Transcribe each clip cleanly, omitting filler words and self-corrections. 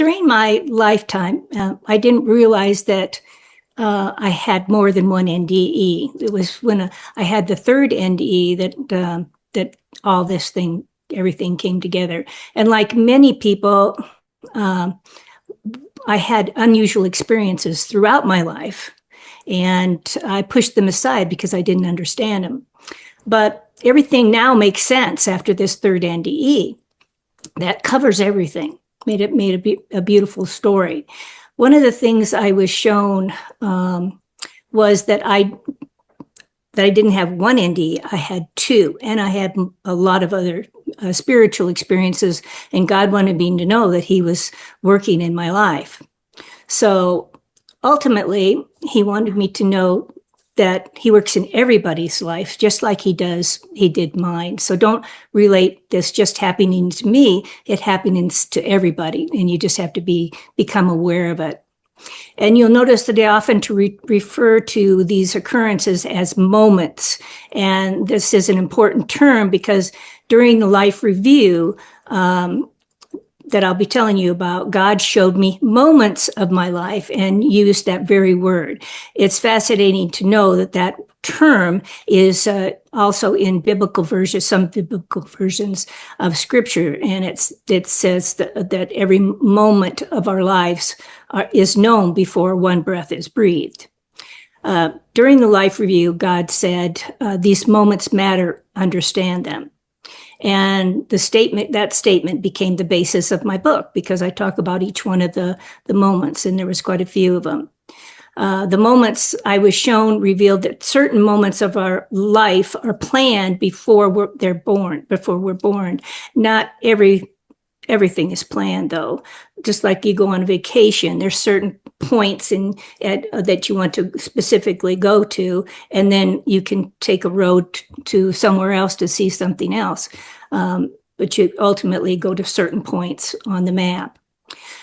during my lifetime, I didn't realize that I had more than one NDE. It was when I had the third NDE that all this thing, everything came together. And like many people, I had unusual experiences throughout my life, and I pushed them aside because I didn't understand them. But everything now makes sense after this third NDE. That covers everything. Made a beautiful story. One of the things I was shown was that I didn't have one NDE, I had two, and I had a lot of other spiritual experiences, and God wanted me to know that He was working in my life. So ultimately, He wanted me to know that He works in everybody's life, just like He did mine. So don't relate this just happening to me. It happens to everybody, and you just have to become aware of it. And you'll notice that I often refer to these occurrences as moments. And this is an important term because during the life review that I'll be telling you about, God showed me moments of my life and used that very word. It's fascinating to know that that term is also in biblical versions, some biblical versions of Scripture, and it says that every moment of our lives is known before one breath is breathed. During the life review, God said, "These moments matter. Understand them." And that statement became the basis of my book because I talk about each one of the moments, and there was quite a few of them. The moments I was shown revealed that certain moments of our life are planned before we're born. Not everything is planned, though. Just like you go on vacation, there's certain points that you want to specifically go to, and then you can take a road to somewhere else to see something else. But you ultimately go to certain points on the map.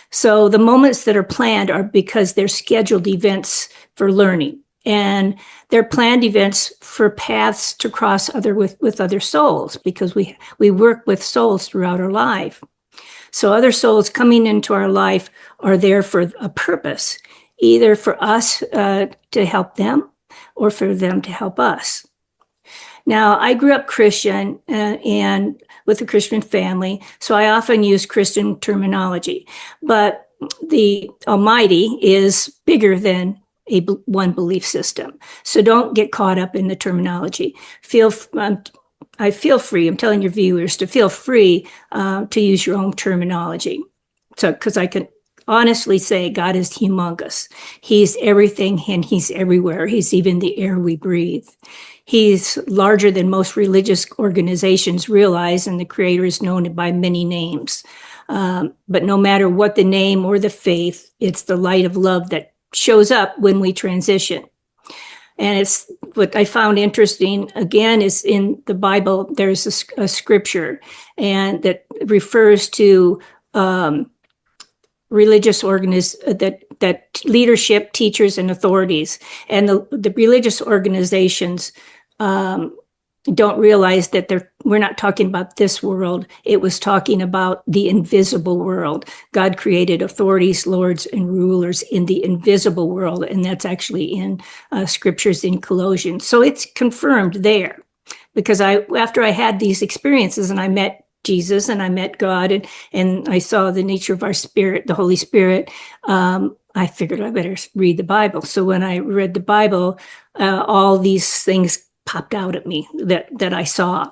So the moments that are planned are because they're scheduled events for learning, and they're planned events for paths to cross with other souls, because we work with souls throughout our life. So other souls coming into our life are there for a purpose, either for us to help them or for them to help us. Now, I grew up Christian and with a Christian family, so I often use Christian terminology. But the Almighty is bigger than one belief system. So don't get caught up in the terminology. I feel free, I'm telling your viewers to feel free to use your own terminology. So, because I can honestly say God is humongous. He's everything and He's everywhere. He's even the air we breathe. He's larger than most religious organizations realize, and the Creator is known by many names. But no matter what the name or the faith, it's the light of love that shows up when we transition. And it's what I found interesting, again, is in the Bible, there's a scripture and that refers to religious that leadership, teachers, and authorities. And the religious organizations don't realize that we're not talking about this world. It was talking about the invisible world. God created authorities, lords, and rulers in the invisible world, and that's actually in scriptures in Colossians. So it's confirmed there, because after I had these experiences and I met Jesus and I met God and I saw the nature of our spirit, the Holy Spirit, I figured I better read the Bible. So when I read the Bible, all these things popped out at me that I saw.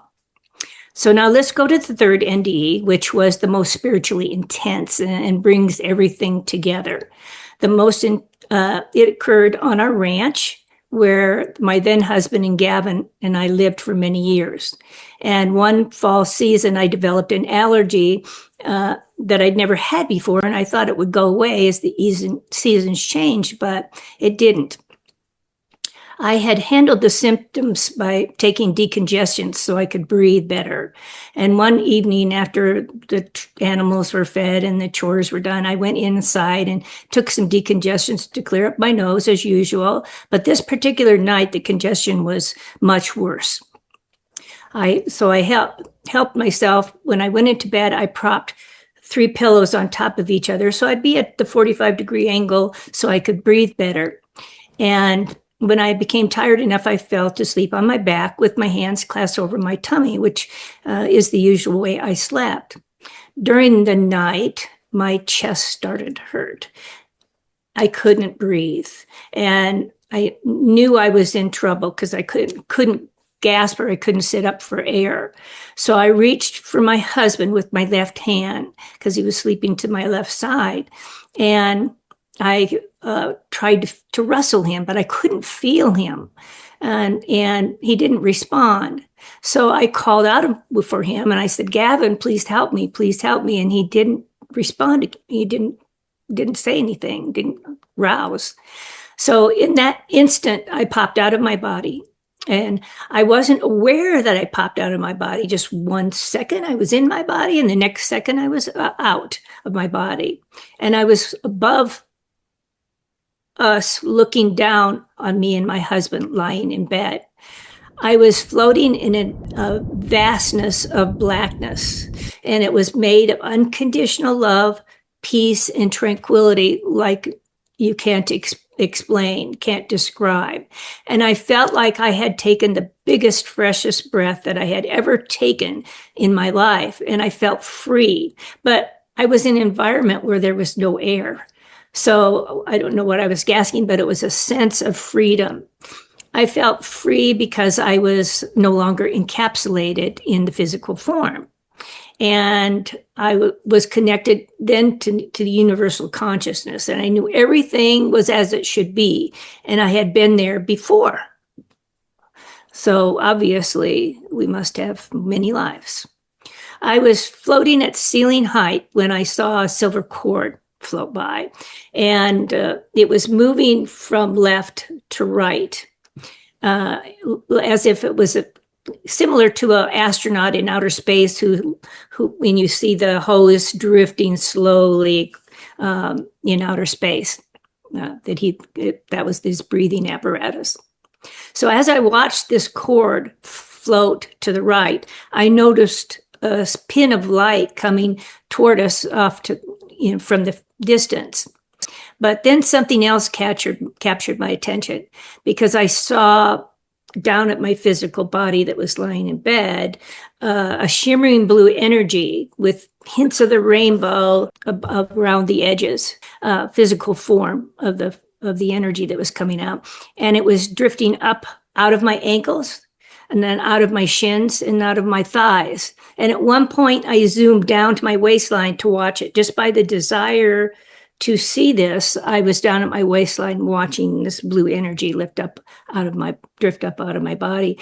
So now let's go to the third NDE, which was the most spiritually intense and brings everything together. It occurred on our ranch, where my then husband and Gavin and I lived for many years. And one fall season, I developed an allergy that I'd never had before, and I thought it would go away as the seasons changed, but it didn't. I had handled the symptoms by taking decongestion so I could breathe better. And one evening after the animals were fed and the chores were done, I went inside and took some decongestants to clear up my nose as usual. But this particular night, the congestion was much worse. So I helped myself. When I went into bed, I propped three pillows on top of each other. So I'd be at the 45-degree angle so I could breathe better. And when I became tired enough, I fell to sleep on my back with my hands clasped over my tummy, which is the usual way I slept. During the night, my chest started to hurt. I couldn't breathe. And I knew I was in trouble because I couldn't gasp, or I couldn't sit up for air. So I reached for my husband with my left hand because he was sleeping to my left side. And I tried to rustle him, but I couldn't feel him. And he didn't respond. So I called out for him and I said, "Gavin, please help me, please help me." And he didn't respond. He didn't say anything, didn't rouse. So in that instant, I popped out of my body. And I wasn't aware that I popped out of my body. Just 1 second I was in my body, and the next second I was out of my body. And I was above us, looking down on me and my husband lying in bed. I was floating in a vastness of blackness, and it was made of unconditional love, peace, and tranquility like you can't explain, can't describe. And I felt like I had taken the biggest, freshest breath that I had ever taken in my life, and I felt free. But I was in an environment where there was no air. So I don't know what I was gasping, but it was a sense of freedom. I felt free because I was no longer encapsulated in the physical form. And I was connected then to the universal consciousness, and I knew everything was as it should be, and I had been there before. So obviously, we must have many lives. I was floating at ceiling height when I saw a silver cord float by, and it was moving from left to right, as if it was similar to an astronaut in outer space who when you see the hose drifting slowly in outer space, that was his breathing apparatus. So as I watched this cord float to the right, I noticed a pin of light coming toward us from the distance. But then something else captured my attention, because I saw down at my physical body that was lying in bed, a shimmering blue energy with hints of the rainbow around the edges, physical form of the energy that was coming out. And it was drifting up out of my ankles, and then out of my shins, and out of my thighs. And at one point, I zoomed down to my waistline to watch it. Just by the desire to see this, I was down at my waistline watching this blue energy drift up out of my body.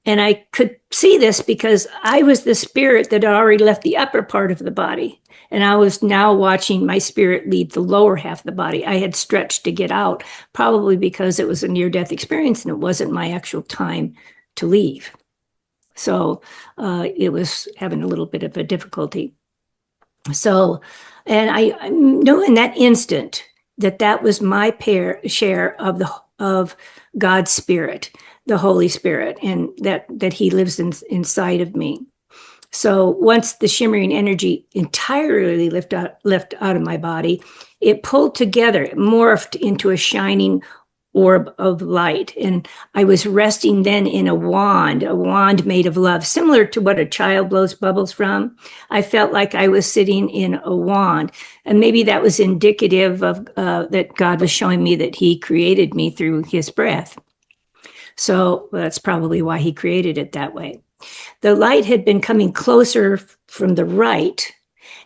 And I could see this because I was the spirit that had already left the upper part of the body. And I was now watching my spirit leave the lower half of the body. I had stretched to get out, probably because it was a near-death experience and it wasn't my actual time to leave. So it was having a little bit of a difficulty. So, and I knew in that instant that was my share of God's Spirit, the Holy Spirit, and that He lives inside of me. So once the shimmering energy entirely left out of my body, it pulled together, it morphed into a shining orb of light. And I was resting then in a wand made of love, similar to what a child blows bubbles from. I felt like I was sitting in a wand. And maybe that was indicative of that God was showing me that He created me through His breath. So that's probably why He created it that way. The light had been coming closer from the right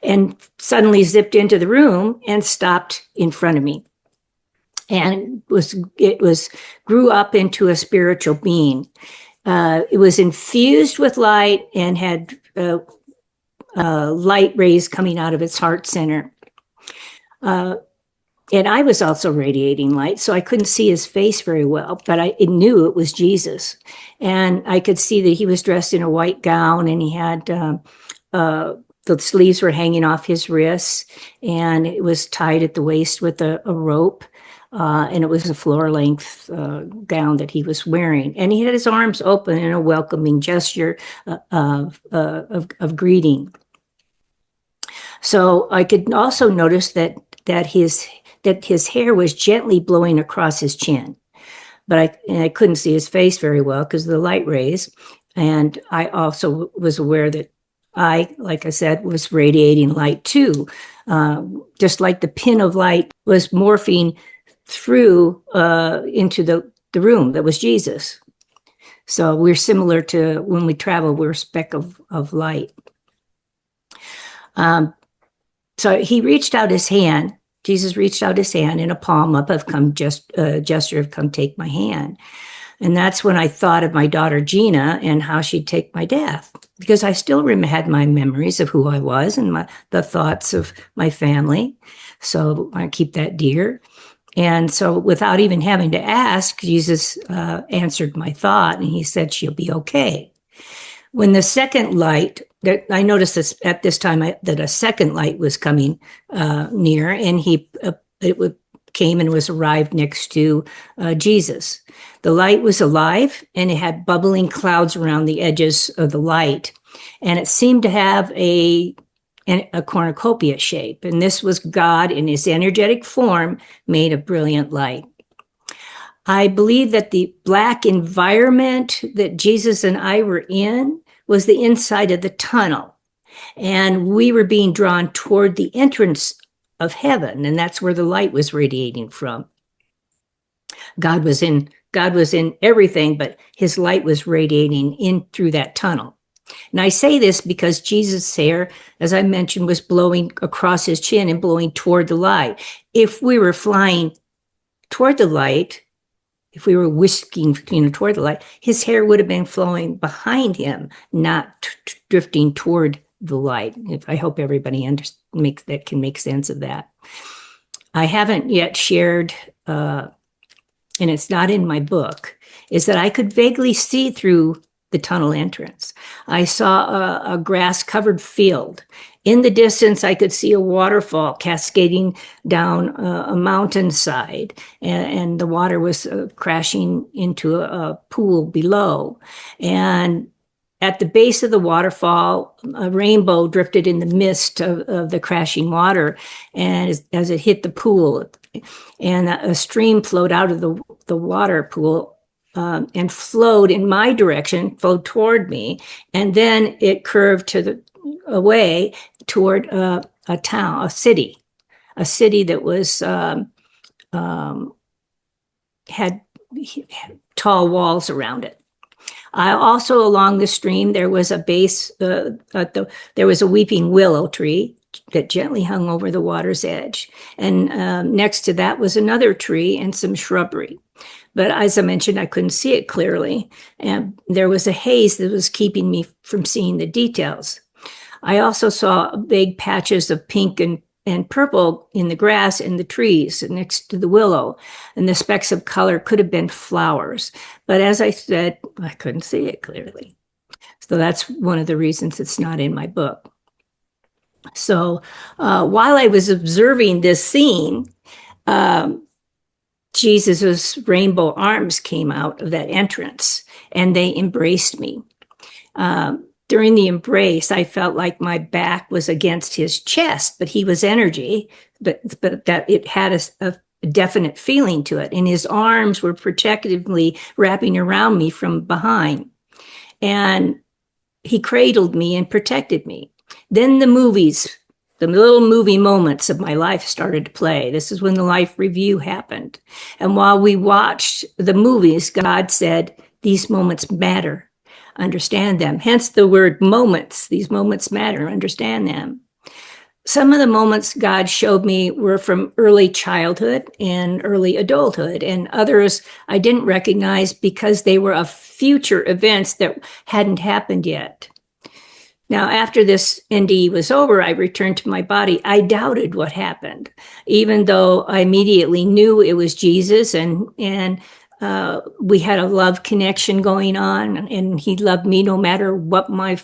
and suddenly zipped into the room and stopped in front of me. And it grew up into a spiritual being. It was infused with light and had light rays coming out of its heart center. And I was also radiating light, so I couldn't see his face very well, but I knew it was Jesus. And I could see that he was dressed in a white gown, and he had the sleeves were hanging off his wrists, and it was tied at the waist with a rope. And it was a floor-length gown that he was wearing. And he had his arms open in a welcoming gesture of greeting. So I could also notice that his hair was gently blowing across his chin, but I couldn't see his face very well because of the light rays. And I also was aware that like I said, was radiating light too, just like the pin of light was morphing through into the room that was Jesus. So we're similar to when we travel, we're a speck of light. So he reached out his hand. Jesus reached out his hand in a palm up of come just gesture of come take my hand. And that's when I thought of my daughter Gina and how she'd take my death, because I still had my memories of who I was and the thoughts of my family. So I keep that dear. And so without even having to ask, Jesus answered my thought, and he said, she'll be okay. When the second light, that I noticed this at this time that a second light was coming near, and came and was arrived next to Jesus. The light was alive, and it had bubbling clouds around the edges of the light, and it seemed to have a cornucopia shape. And this was God in his energetic form made of brilliant light. I believe that the black environment that Jesus and I were in was the inside of the tunnel. And we were being drawn toward the entrance of heaven. And that's where the light was radiating from. God was in everything, but his light was radiating in through that tunnel. And I say this because Jesus' hair, as I mentioned, was blowing across his chin and blowing toward the light. If we were flying toward the light, if we were whisking toward the light, his hair would have been flowing behind him, not drifting toward the light. I hope everybody can make sense of that. I haven't yet shared, and it's not in my book, is that I could vaguely see through the tunnel entrance. I saw a grass-covered field. In the distance, I could see a waterfall cascading down a mountainside, and the water was crashing into a pool below. And at the base of the waterfall, a rainbow drifted in the mist of the crashing water, and as it hit the pool, and a stream flowed out of the water pool and flowed in my direction, flowed toward me, and then it curved away toward a town, a city that was had tall walls around it. Also along the stream, there was a base. There was a weeping willow tree that gently hung over the water's edge, and next to that was another tree and some shrubbery. But as I mentioned, I couldn't see it clearly, and there was a haze that was keeping me from seeing the details. I also saw big patches of pink and purple in the grass and the trees next to the willow, and the specks of color could have been flowers. But as I said, I couldn't see it clearly. So that's one of the reasons it's not in my book. So while I was observing this scene, Jesus's rainbow arms came out of that entrance, and they embraced me. During the embrace, I felt like my back was against his chest, but he was energy, but that it had a definite feeling to it. And his arms were protectively wrapping around me from behind. And he cradled me and protected me. Then the little movie moments of my life started to play. This is when the life review happened. And while we watched the movies, God said, these moments matter. Understand them. Hence the word moments. These moments matter. Understand them. Some of the moments God showed me were from early childhood and early adulthood, and others I didn't recognize because they were of future events that hadn't happened yet. Now, after this NDE was over, I returned to my body. I doubted what happened, even though I immediately knew it was Jesus, and we had a love connection going on, and he loved me no matter what my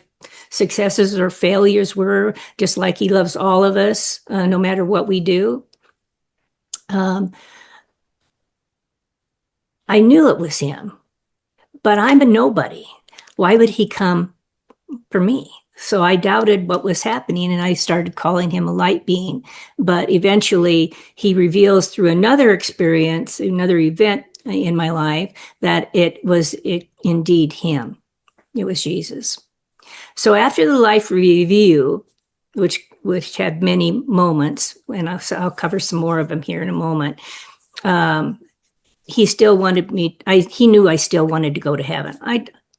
successes or failures were, just like he loves all of us, no matter what we do. I knew it was him, but I'm a nobody. Why would he come for me? So I doubted what was happening, and I started calling him a light being. But eventually he reveals through another experience, another event in my life, that it was indeed him. It was Jesus. So after the life review, which had many moments, and I'll cover some more of them here in a moment, he still wanted me. He knew I still wanted to go to heaven.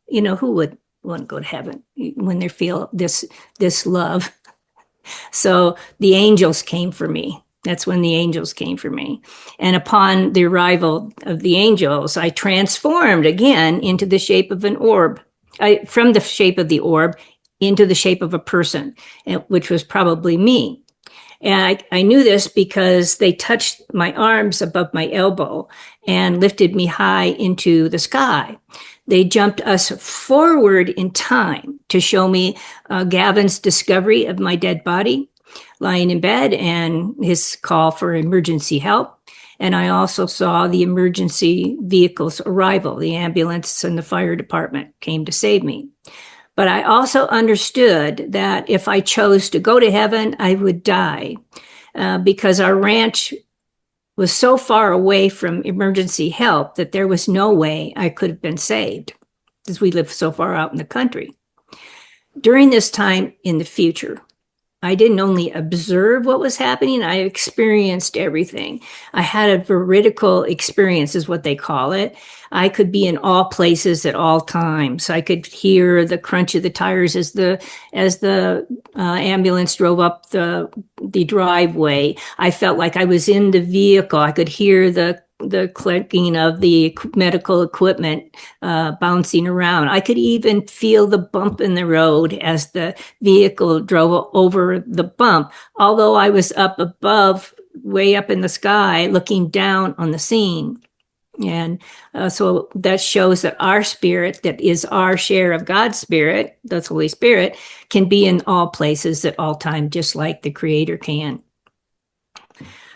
Who would want to go to heaven when they feel this love? So the angels came for me. That's when the angels came for me. And upon the arrival of the angels, I transformed again into the shape of an orb. From the shape of the orb into the shape of a person, which was probably me. And I knew this because they touched my arms above my elbow and lifted me high into the sky. They jumped us forward in time to show me Gavin's discovery of my dead body, lying in bed, and his call for emergency help. And I also saw the emergency vehicle's arrival. The ambulance and the fire department came to save me. But I also understood that if I chose to go to heaven, I would die because our ranch was so far away from emergency help that there was no way I could have been saved, because we live so far out in the country. During this time in the future, I didn't only observe what was happening, I experienced everything. I had a veridical experience, is what they call it. I could be in all places at all times. I could hear the crunch of the tires as the ambulance drove up the driveway. I felt like I was in the vehicle. I could hear the clicking of the medical equipment bouncing around. I could even feel the bump in the road as the vehicle drove over the bump, although I was up above, way up in the sky, looking down on the scene. And so that shows that our spirit, that is our share of God's spirit, that's Holy Spirit, can be in all places at all time, just like the Creator can.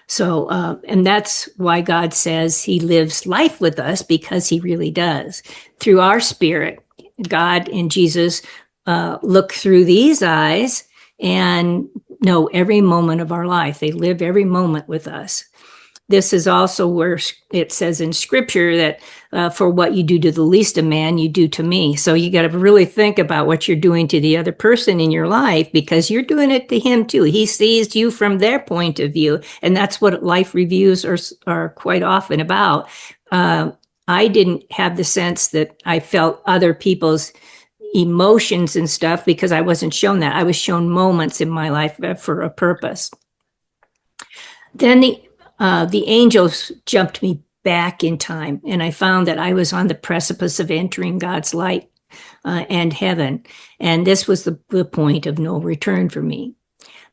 So, and that's why God says he lives life with us, because he really does. Through our spirit, God and Jesus look through these eyes and know every moment of our life. They live every moment with us. This is also where it says in scripture that for what you do to the least of man, you do to me. So you got to really think about what you're doing to the other person in your life, because you're doing it to him too. He sees you from their point of view. And that's what life reviews are quite often about. I didn't have the sense that I felt other people's emotions and stuff, because I wasn't shown that. I was shown moments in my life for a purpose. Then the angels jumped me back in time, and I found that I was on the precipice of entering God's light and heaven. And this was the point of no return for me.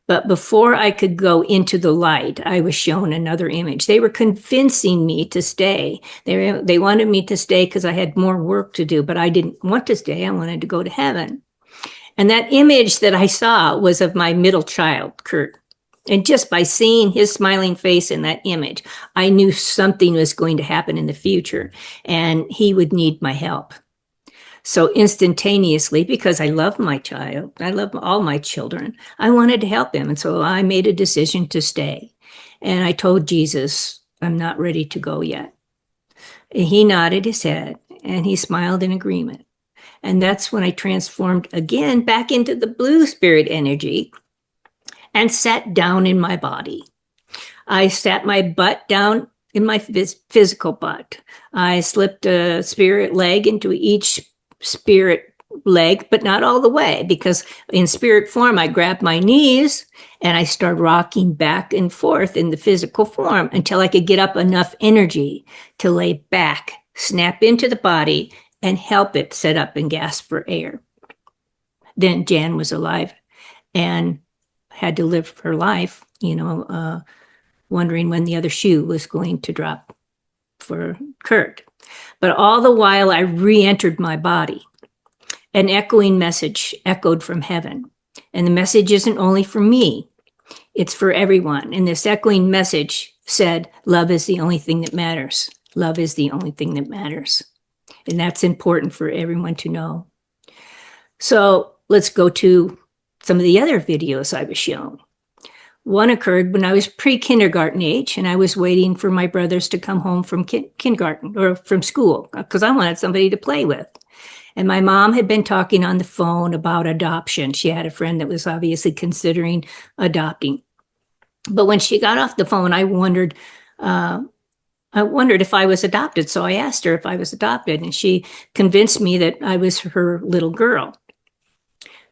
But before I could go into the light, I was shown another image. They were convincing me to stay. They wanted me to stay because I had more work to do, but I didn't want to stay. I wanted to go to heaven. And that image that I saw was of my middle child, Kurt. And just by seeing his smiling face in that image, I knew something was going to happen in the future, and he would need my help. So instantaneously, because I love my child, I love all my children, I wanted to help him. And so I made a decision to stay. And I told Jesus, I'm not ready to go yet. And he nodded his head, and he smiled in agreement. And that's when I transformed again back into the blue spirit energy and sat down in my body. I sat my butt down in my physical butt. I slipped a spirit leg into each spirit leg, but not all the way, because in spirit form, I grabbed my knees and I started rocking back and forth in the physical form until I could get up enough energy to lay back, snap into the body, and help it set up and gasp for air. Then Jan was alive and had to live her life, wondering when the other shoe was going to drop for Kurt. But all the while, I re-entered my body. An echoing message echoed from heaven. And the message isn't only for me, it's for everyone. And this echoing message said, love is the only thing that matters. Love is the only thing that matters. And that's important for everyone to know. So let's go to some of the other videos I was shown. One occurred when I was pre-kindergarten age, and I was waiting for my brothers to come home from kindergarten or from school because I wanted somebody to play with. And my mom had been talking on the phone about adoption. She had a friend that was obviously considering adopting. But when she got off the phone, I wondered if I was adopted. So I asked her if I was adopted, and she convinced me that I was her little girl.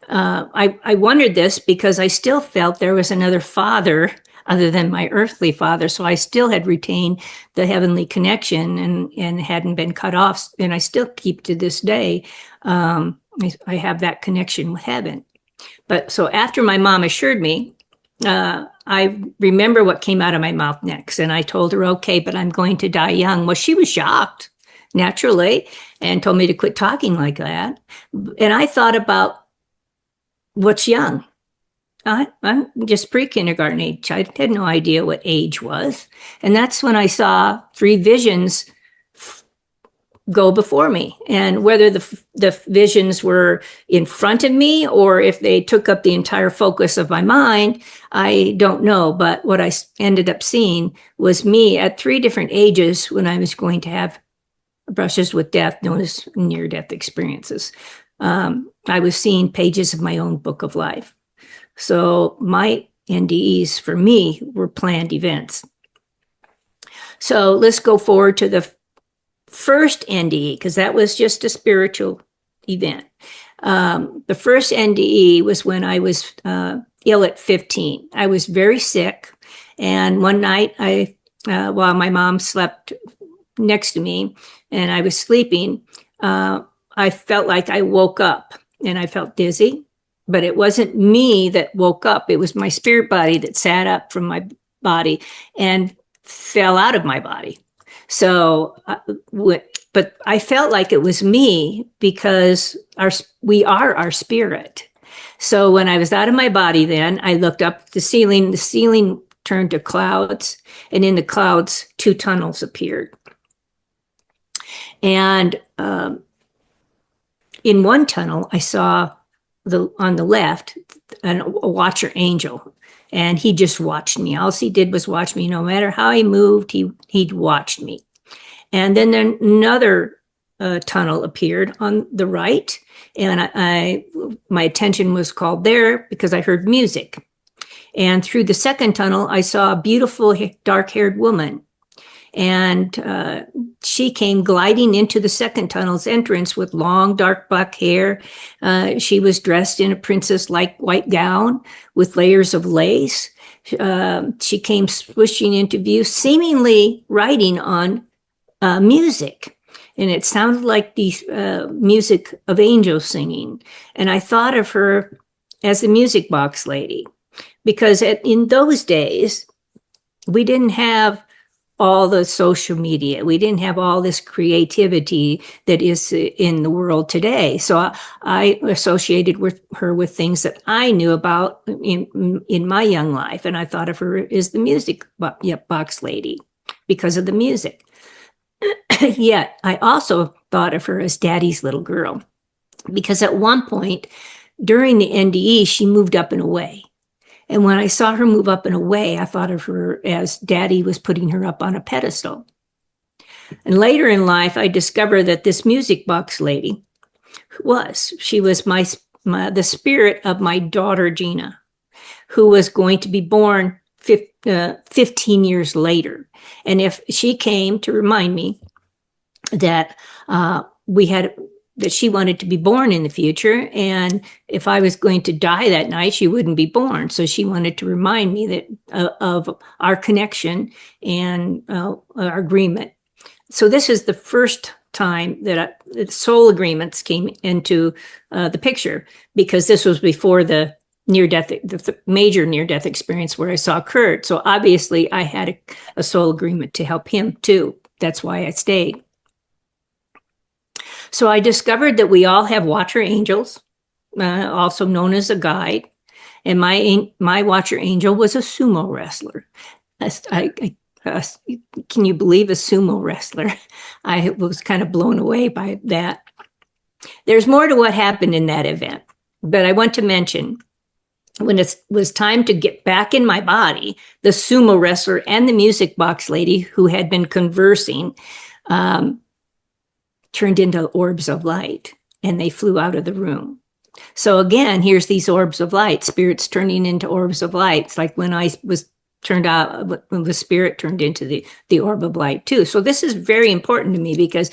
I wondered this because I still felt there was another father other than my earthly father. So I still had retained the heavenly connection and hadn't been cut off. And I still keep to this day. I have that connection with heaven. But so after my mom assured me, I remember what came out of my mouth next. And I told her, okay, but I'm going to die young. Well, she was shocked, naturally, and told me to quit talking like that. And I thought about what's young. I'm just pre-kindergarten age. I had no idea what age was. And that's when I saw 3 visions go before me. And whether the visions were in front of me or if they took up the entire focus of my mind, I don't know. But what I ended up seeing was me at 3 different ages when I was going to have brushes with death, known as near-death experiences. I was seeing pages of my own book of life. So my NDEs for me were planned events. So let's go forward to the first NDE, because that was just a spiritual event. The first NDE was when I was ill at 15. I was very sick. And one night, while my mom slept next to me and I was sleeping, I felt like I woke up and I felt dizzy, but it wasn't me that woke up. It was my spirit body that sat up from my body and fell out of my body. So, but I felt like it was me because we are our spirit. So when I was out of my body, then I looked up at the ceiling turned to clouds, and in the clouds, 2 tunnels appeared. And in one tunnel, I saw on the left a watcher angel, and he just watched me. All he did was watch me. No matter how he moved, he'd watched me. And then another tunnel appeared on the right, and my attention was called there because I heard music. And through the second tunnel, I saw a beautiful dark-haired woman. And she came gliding into the second tunnel's entrance with long, dark black hair. She was dressed in a princess-like white gown with layers of lace. She came swishing into view, seemingly riding on music. And it sounded like the music of angels singing. And I thought of her as the music box lady, because in those days, we didn't have all the social media. We didn't have all this creativity that is in the world today. So I associated with her with things that I knew about in my young life. And I thought of her as the music box lady because of the music. Yet I also thought of her as Daddy's little girl, because at one point during the NDE, she moved up and away. And when I saw her move up and away, I thought of her as Daddy was putting her up on a pedestal. And later in life, I discovered that this music box lady she was the spirit of my daughter, Gina, who was going to be born 15 years later. And if she came to remind me that that she wanted to be born in the future. And if I was going to die that night, she wouldn't be born. So she wanted to remind me that of our connection and our agreement. So this is the first time that soul agreements came into the picture, because this was before the major near-death experience where I saw Kurt. So obviously I had a soul agreement to help him too. That's why I stayed. So I discovered that we all have watcher angels, also known as a guide. And my watcher angel was a sumo wrestler. Can you believe a sumo wrestler? I was kind of blown away by that. There's more to what happened in that event, but I want to mention when it was time to get back in my body, the sumo wrestler and the music box lady who had been conversing turned into orbs of light, and they flew out of the room. So again, here's these orbs of light, spirits turning into orbs of light. It's like when I was turned out, when the spirit turned into the orb of light too. So this is very important to me because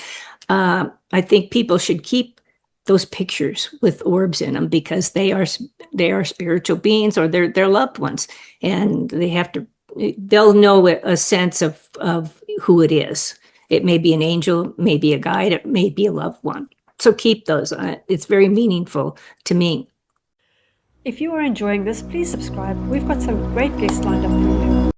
I think people should keep those pictures with orbs in them, because they are spiritual beings, or they're loved ones, and they'll know a sense of who it is. It may be an angel, maybe a guide, it may be a loved one. So keep those. It's very meaningful to me. If you are enjoying this, please subscribe. We've got some great guests lined up for you.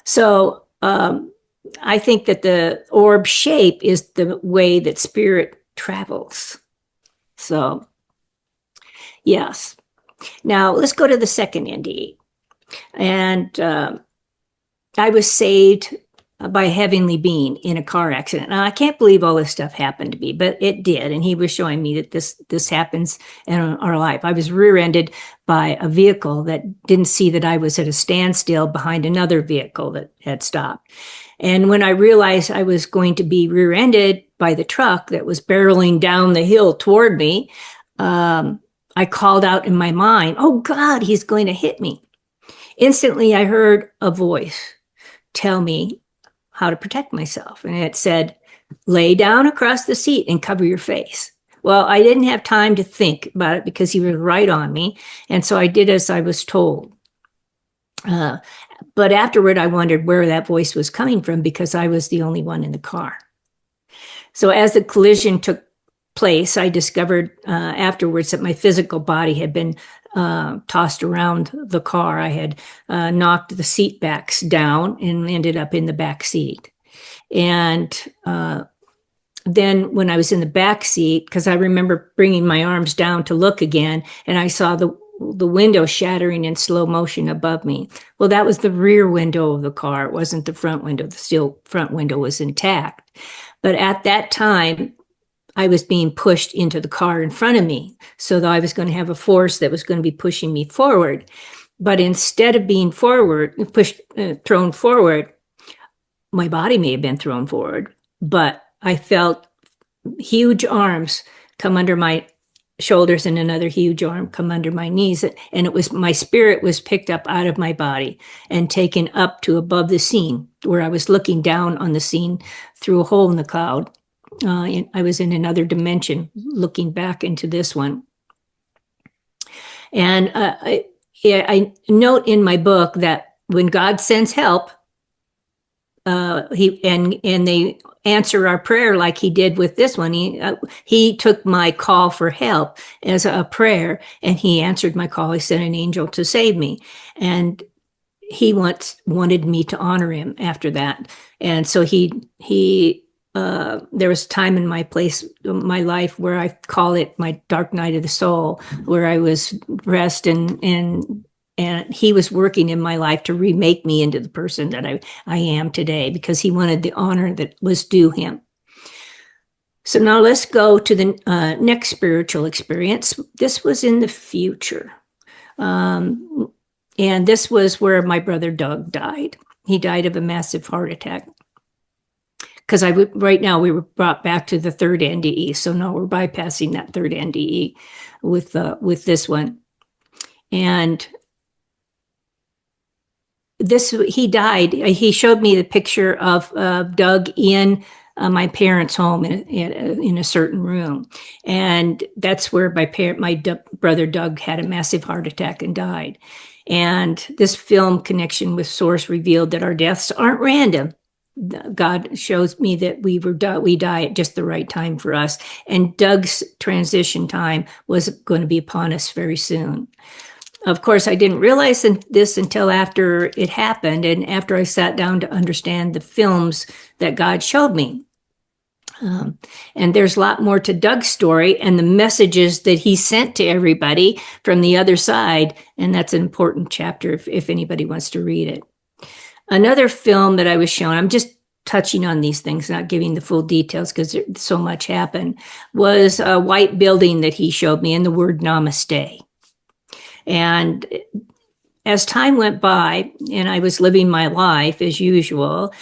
So I think that the orb shape is the way that spirit travels. So, yes. Now let's go to the second NDE. And I was saved by a heavenly being in a car accident. Now, I can't believe all this stuff happened to me, but it did. And he was showing me that this happens in our life. I was rear-ended by a vehicle that didn't see that I was at a standstill behind another vehicle that had stopped. And when I realized I was going to be rear-ended by the truck that was barreling down the hill toward me, I called out in my mind, "Oh God, he's going to hit me." Instantly, I heard a voice tell me how to protect myself. And it said, "Lay down across the seat and cover your face." Well, I didn't have time to think about it because he was right on me. And so I did as I was told. But afterward, I wondered where that voice was coming from, because I was the only one in the car. So as the collision took place, I discovered afterwards that my physical body had been tossed around the car. I had knocked the seat backs down and ended up in the back seat. And then when I was in the back seat, because I remember bringing my arms down to look again, and I saw the window shattering in slow motion above me. Well, that was the rear window of the car. It wasn't the front window. The steel front window was intact. But at that time, I was being pushed into the car in front of me. So that I was going to have a force that was going to be pushing me forward. But instead of being thrown forward, my body may have been thrown forward, but I felt huge arms come under my shoulders and another huge arm come under my knees. And it was, my spirit was picked up out of my body and taken up to above the scene, where I was looking down on the scene through a hole in the cloud. I was in another dimension looking back into this one. And I note in my book that when God sends help, they answer our prayer like he did with this one. He took my call for help as a prayer, and he answered my call. He sent an angel to save me, and he wanted me to honor him after that. And so there was a time in my life where I call it my dark night of the soul, where I was depressed, and he was working in my life to remake me into the person that I am today, because he wanted the honor that was due him. So now let's go to the next spiritual experience. This was in the future. And this was where my brother Doug died. He died of a massive heart attack. Because right now we were brought back to the third NDE. So now we're bypassing that third NDE with this one. And he died. He showed me the picture of Doug in my parents' home in a certain room. And that's where my brother Doug had a massive heart attack and died. And this film connection with Source revealed that our deaths aren't random. God shows me that we die at just the right time for us. And Doug's transition time was going to be upon us very soon. Of course, I didn't realize this until after it happened, and after I sat down to understand the films that God showed me. And there's a lot more to Doug's story and the messages that he sent to everybody from the other side. And that's an important chapter if anybody wants to read it. Another film that I was shown, I'm just touching on these things, not giving the full details because so much happened, was a white building that he showed me and the word namaste. And as time went by and I was living my life as usual,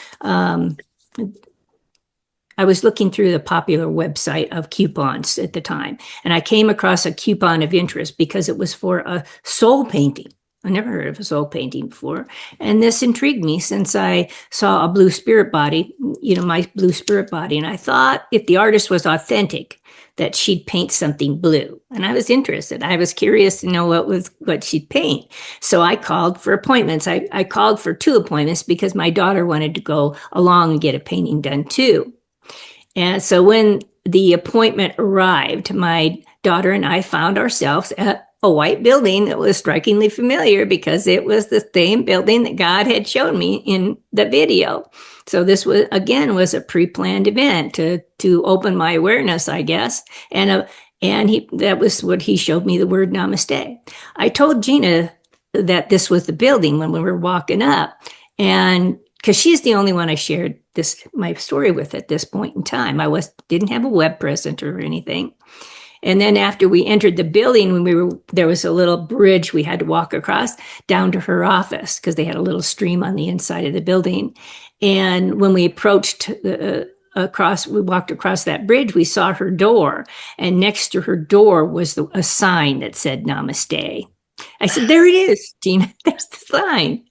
I was looking through the popular website of coupons at the time, and I came across a coupon of interest because it was for a soul painting. I never heard of a soul painting before. And this intrigued me since I saw a blue spirit body, my blue spirit body. And I thought if the artist was authentic, that she'd paint something blue. And I was interested. I was curious to know what she'd paint. So I called for appointments. I called for 2 appointments because my daughter wanted to go along and get a painting done too. And so when the appointment arrived, my daughter and I found ourselves at a white building that was strikingly familiar because it was the same building that God had shown me in the video. So this was a pre-planned event to open my awareness, I guess. And that was what he showed me, the word namaste. I told Gina that this was the building when we were walking up, and because she's the only one I shared my story with at this point in time. I didn't have a web presence or anything. And then after we entered the building, there was a little bridge we had to walk across down to her office because they had a little stream on the inside of the building. And when we approached we walked across that bridge, we saw her door, and next to her door was a sign that said Namaste. I said, "There it is, Gina. There's the sign."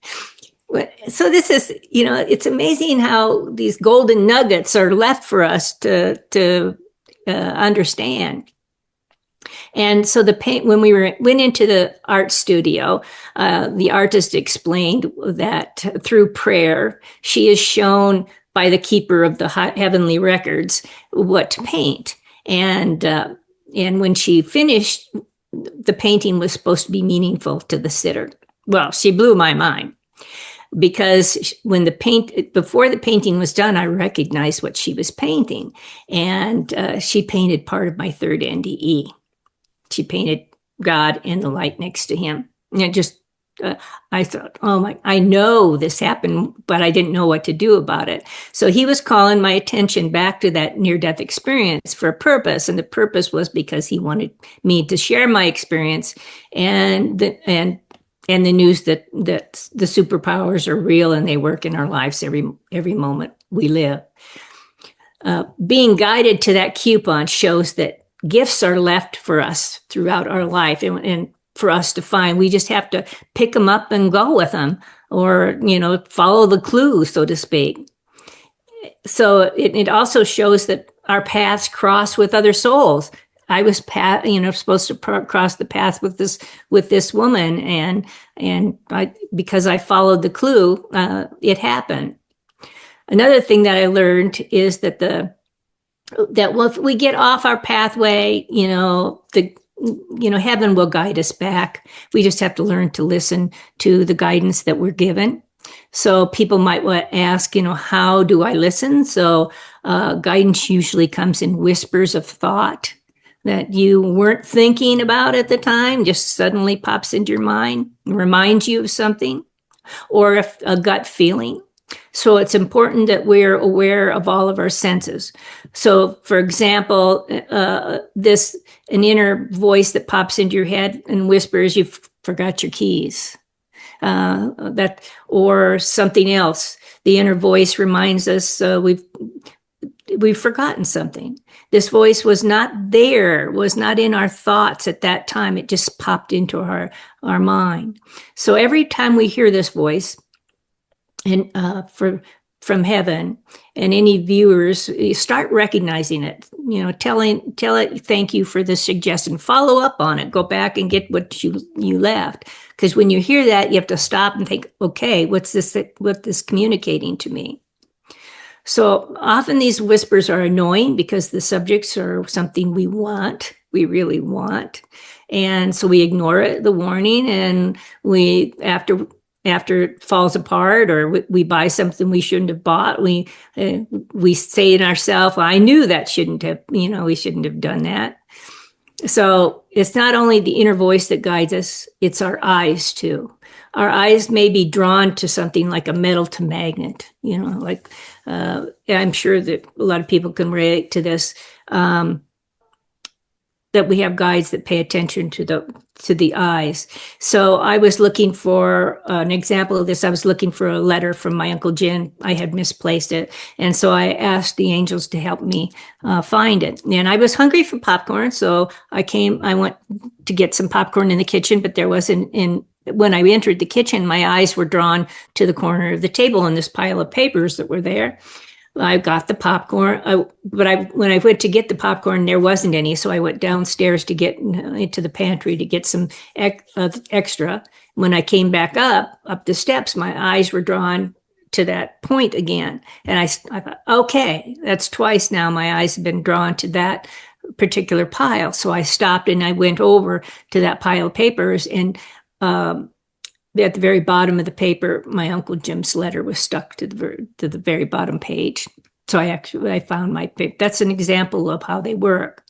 So this is, it's amazing how these golden nuggets are left for us to understand. And so when we went into the art studio, the artist explained that through prayer, she is shown by the keeper of the heavenly records what to paint. And when she finished, the painting was supposed to be meaningful to the sitter. Well, she blew my mind. Because before the painting was done, I recognized what she was painting. And she painted part of my 3rd NDE. She painted God and the light next to him. And I thought, I know this happened, but I didn't know what to do about it. So he was calling my attention back to that near-death experience for a purpose. And the purpose was because he wanted me to share my experience and the news that the superpowers are real and they work in our lives every moment we live. Being guided to that coupon shows that gifts are left for us throughout our life and for us to find. We just have to pick them up and go with them, or, follow the clue, so to speak. So it also shows that our paths cross with other souls. I was supposed to cross the path with this woman, and because I followed the clue, it happened. Another thing that I learned is that if we get off our pathway, heaven will guide us back. We just have to learn to listen to the guidance that we're given. So people might ask, how do I listen? So guidance usually comes in whispers of thought that you weren't thinking about at the time, just suddenly pops into your mind and reminds you of something, or a gut feeling. So it's important that we're aware of all of our senses. So, for example, an inner voice that pops into your head and whispers, "You forgot your keys," or something else. The inner voice reminds us we've forgotten something. This voice was not there, was not in our thoughts at that time. It just popped into our mind. So every time we hear this voice, and from heaven, and any viewers, you start recognizing it, tell it thank you for the suggestion, follow up on it, go back and get what you left. Because when you hear that, you have to stop and think, okay, what's this communicating to me? So often these whispers are annoying because the subjects are something we really want. And so we ignore the warning, and after it falls apart, or we buy something we shouldn't have bought, we say in ourselves, well, I knew that we shouldn't have done that. So it's not only the inner voice that guides us, it's our eyes too. Our eyes may be drawn to something like a metal to magnet, I'm sure that a lot of people can relate to this. that we have guides that pay attention to the eyes. So I was looking for an example of this. I was looking for a letter from my Uncle Jim. I had misplaced it. And so I asked the angels to help me find it. And I was hungry for popcorn. So I went to get some popcorn in the kitchen, but there wasn't when I entered the kitchen, my eyes were drawn to the corner of the table and this pile of papers that were there. I got the popcorn, but when I went to get the popcorn, there wasn't any. So I went downstairs to get into the pantry to get some extra. When I came back up the steps, my eyes were drawn to that point again. And I thought, okay, that's twice now my eyes have been drawn to that particular pile. So I stopped and I went over to that pile of papers, and at the very bottom of the paper, my Uncle Jim's letter was stuck to the very bottom page. So I found my paper. That's an example of how they work.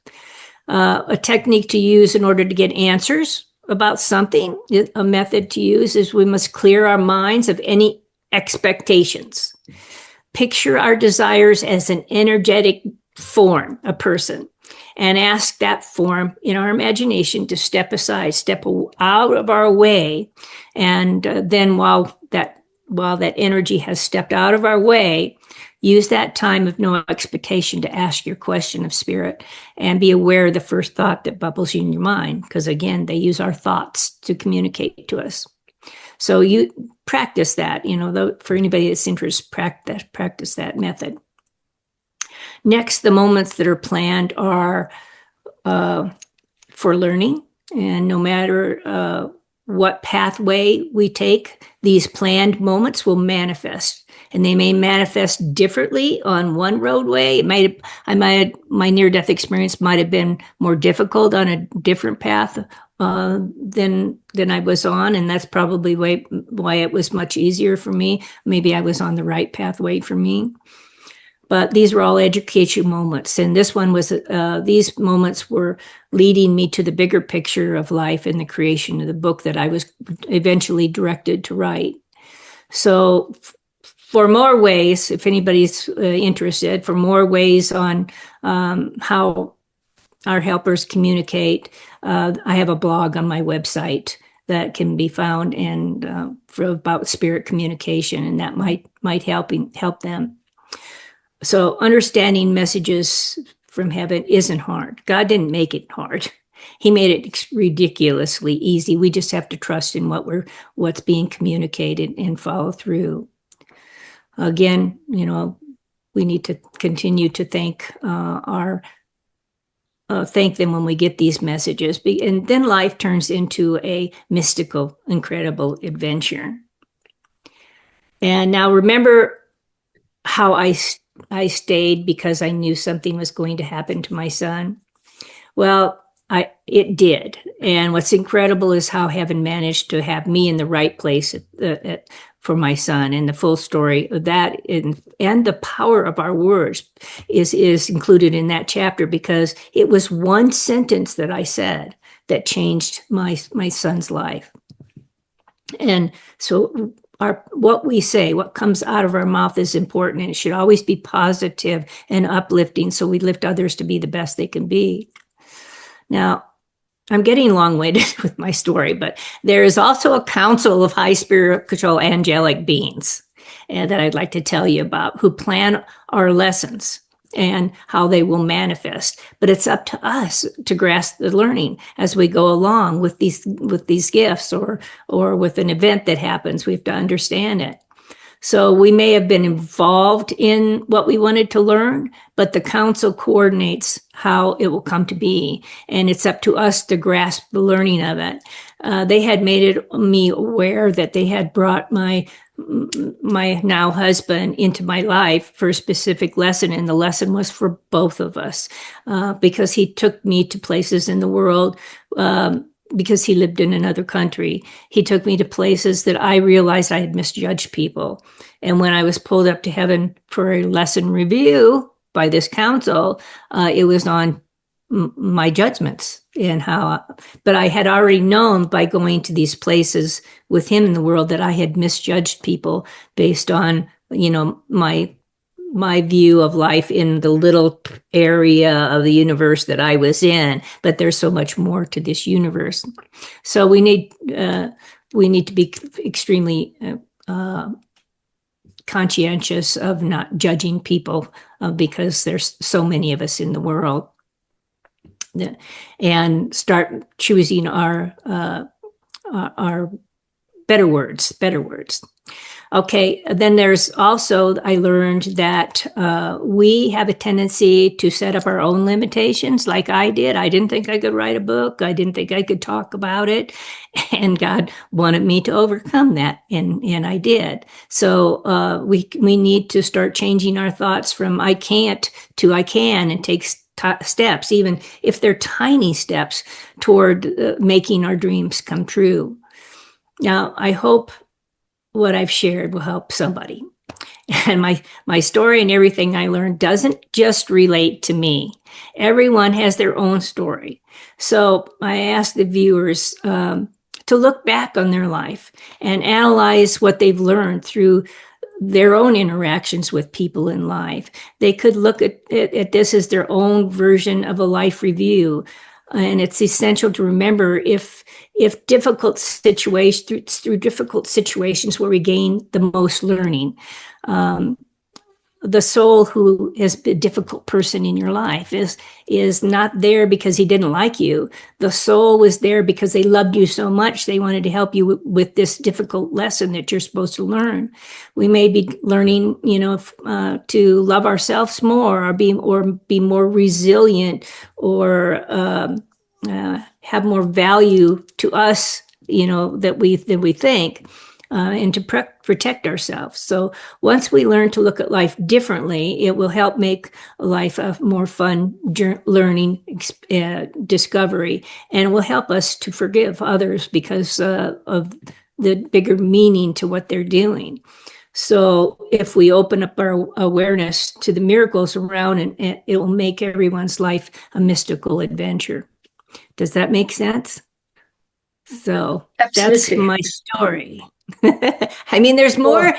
A technique to use in order to get answers about something, a method to use, is we must clear our minds of any expectations. Picture our desires as an energetic form, a person, and ask that form in our imagination to step aside, step out of our way. And then while that energy has stepped out of our way, use that time of no expectation to ask your question of spirit, and be aware of the first thought that bubbles in your mind. Because again, they use our thoughts to communicate to us. So you practice that, for anybody that's interested, practice that method. Next, the moments that are planned are for learning. And no matter what pathway we take, these planned moments will manifest. And they may manifest differently on one roadway. My near-death experience might have been more difficult on a different path than I was on. And that's probably why it was much easier for me. Maybe I was on the right pathway for me. But these were all education moments. And this one was, these moments were leading me to the bigger picture of life and the creation of the book that I was eventually directed to write. So for more ways, if anybody's interested, for more ways on how our helpers communicate, I have a blog on my website that can be found and about spirit communication, and that might help them. So understanding messages from heaven isn't hard. God didn't make it hard. He made it ridiculously easy. We just have to trust in what's being communicated and follow through. Again, we need to continue to thank them when we get these messages. And then life turns into a mystical, incredible adventure. And now remember how I stayed because I knew something was going to happen to my son. Well, it did. And what's incredible is how heaven managed to have me in the right place for my son. And the full story of that and the power of our words is included in that chapter, because it was one sentence that I said that changed my son's life. And so what we say, what comes out of our mouth is important, and it should always be positive and uplifting, so we lift others to be the best they can be. Now, I'm getting long-winded with my story, but there is also a council of high spiritual angelic beings that I'd like to tell you about, who plan our lessons and how they will manifest. But it's up to us to grasp the learning as we go along with these gifts or with an event that happens. We have to understand it. So we may have been involved in what we wanted to learn, but the council coordinates how it will come to be. And it's up to us to grasp the learning of it. They had made me aware that they had brought my now husband into my life for a specific lesson. And the lesson was for both of us, because he took me to places in the world, because he lived in another country. He took me to places that I realized I had misjudged people. And when I was pulled up to heaven for a lesson review by this council, it was on my judgments and but I had already known by going to these places with him in the world that I had misjudged people based on, my my view of life in the little area of the universe that I was in, but there's so much more to this universe. So we need to be extremely conscientious of not judging people because there's so many of us in the world, and start choosing our better words. Okay, then there's also, I learned that we have a tendency to set up our own limitations, like I did. I didn't think I could write a book. I didn't think I could talk about it. And God wanted me to overcome that, and I did. So we need to start changing our thoughts from I can't to I can, and take steps, even if they're tiny steps, toward making our dreams come true. Now, I hope what I've shared will help somebody. And my story and everything I learned doesn't just relate to me. Everyone has their own story. So I ask the viewers to look back on their life and analyze what they've learned through their own interactions with people in life. They could look at this as their own version of a life review. And it's essential to remember if difficult situations, through difficult situations where we gain the most learning. The soul who is a difficult person in your life is not there because he didn't like you. The soul was there because they loved you so much they wanted to help you with this difficult lesson that you're supposed to learn. We may be learning, to love ourselves more, or be more resilient, or have more value to us, than we think. And to protect ourselves. So once we learn to look at life differently, it will help make life a more fun learning discovery, and it will help us to forgive others because of the bigger meaning to what they're doing. So if we open up our awareness to the miracles around, and it will make everyone's life a mystical adventure. Does that make sense? So Absolutely. That's my story. I mean, there's more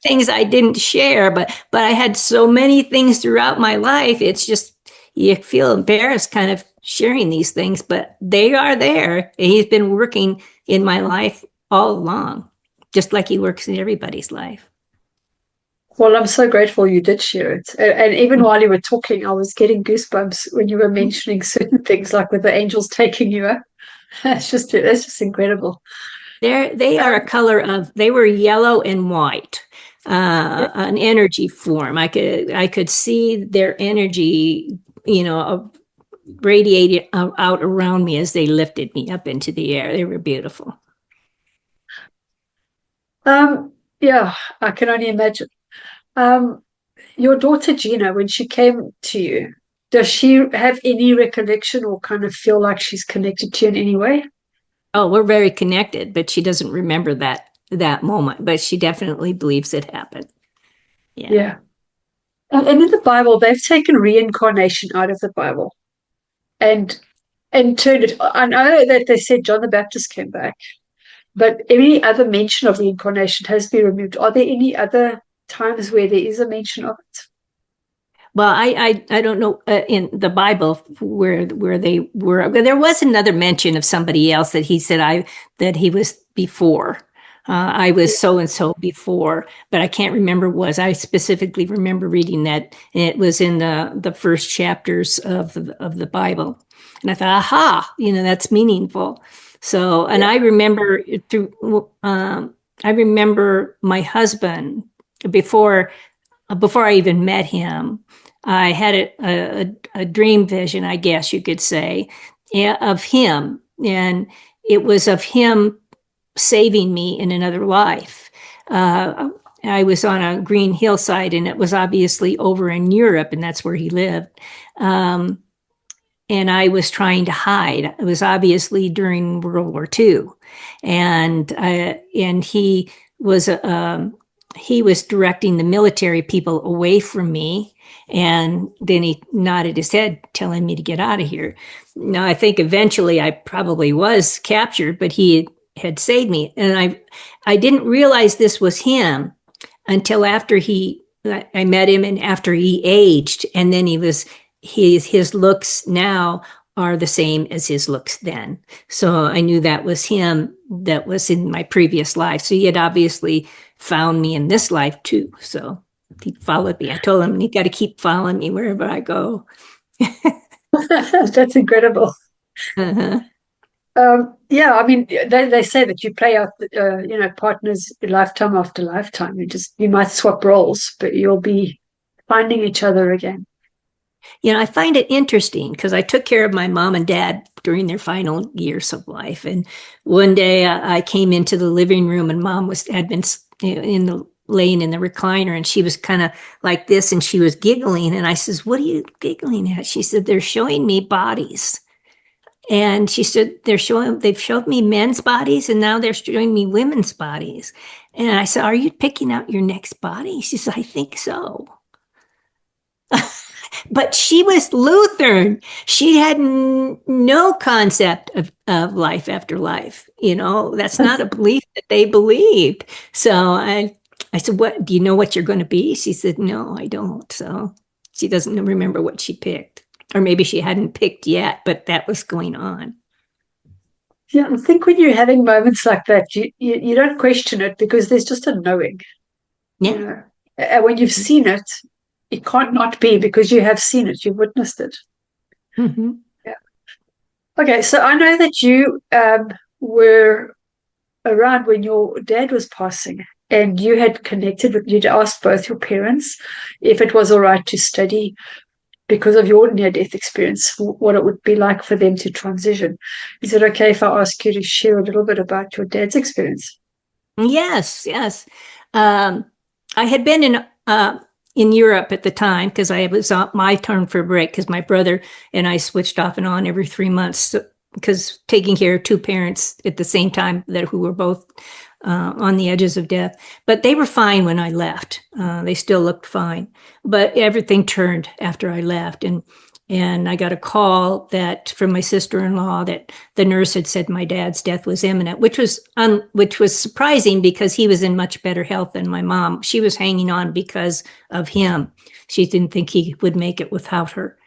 things I didn't share, but I had so many things throughout my life. It's just, you feel embarrassed kind of sharing these things, but they are there. And he's been working in my life all along, just like he works in everybody's life. Well, I'm so grateful you did share it. And even while you were talking, I was getting goosebumps when you were mentioning certain things, like with the angels taking you up. That's just incredible. They are a color of, they were yellow and white, an energy form. I could see their energy, radiated out around me as they lifted me up into the air. They were beautiful. Yeah, I can only imagine. Your daughter Gina, when she came to you, does she have any recollection or kind of feel like she's connected to you in any way? Oh, we're very connected, but she doesn't remember that moment, but she definitely believes it happened. Yeah. And in the Bible, they've taken reincarnation out of the Bible and turned it. I know that they said John the Baptist came back, but any other mention of reincarnation has been removed. Are there any other times where there is a mention of it? Well, I don't know in the Bible where they were. There was another mention of somebody else that he said that he was before. I was so and so before, but I can't remember what was. I specifically remember reading that, and it was in the first chapters of the Bible, and I thought, aha, that's meaningful. So, and I remember I remember my husband before I even met him. I had a dream vision, I guess you could say, of him. And it was of him saving me in another life. I was on a green hillside, and it was obviously over in Europe, and that's where he lived. And I was trying to hide. It was obviously during World War II. And he was directing the military people away from me. And then he nodded his head, telling me to get out of here. Now, I think eventually I probably was captured, but he had saved me. And I didn't realize this was him until after he I met him, and after he aged, and then his looks now are the same as his looks then. So I knew that was him that was in my previous life. So he had obviously found me in this life too. So he followed me. I told him, you got to keep following me wherever I go. That's incredible. Uh-huh. Yeah, I mean, they say that you play out, partners lifetime after lifetime. You might swap roles, but you'll be finding each other again. I find it interesting because I took care of my mom and dad during their final years of life. And one day I came into the living room, and mom had been laying in the recliner, and she was kind of like this, and she was giggling. And I says, "What are you giggling at?" She said, "They're showing me bodies." And she said, they've showed me men's bodies, and now they're showing me women's bodies. And I said, "Are you picking out your next body?" She said, "I think so." But she was Lutheran. She had no concept of life after life. That's not a belief that they believed. So I said, "What, do you know what you're going to be?" She said, "No, I don't." So she doesn't remember what she picked. Or maybe she hadn't picked yet, but that was going on. Yeah, I think when you're having moments like that, you don't question it because there's just a knowing. Yeah. And when you've seen it, it can't not be because you have seen it, you've witnessed it. Mm-hmm. Yeah. Okay, so I know that you were around when your dad was passing, and you'd asked both your parents if it was all right to study because of your near-death experience, what it would be like for them to transition. Is it okay if I ask you to share a little bit about your dad's experience? Yes, yes. Um, I had been in Europe at the time because I was on my turn for a break because my brother and I switched off and on every 3 months. Because taking care of two parents at the same time who were both on the edges of death. But they were fine when I left. They still looked fine. But everything turned after I left. And I got a call from my sister-in-law that the nurse had said my dad's death was imminent, which was surprising because he was in much better health than my mom. She was hanging on because of him. She didn't think he would make it without her.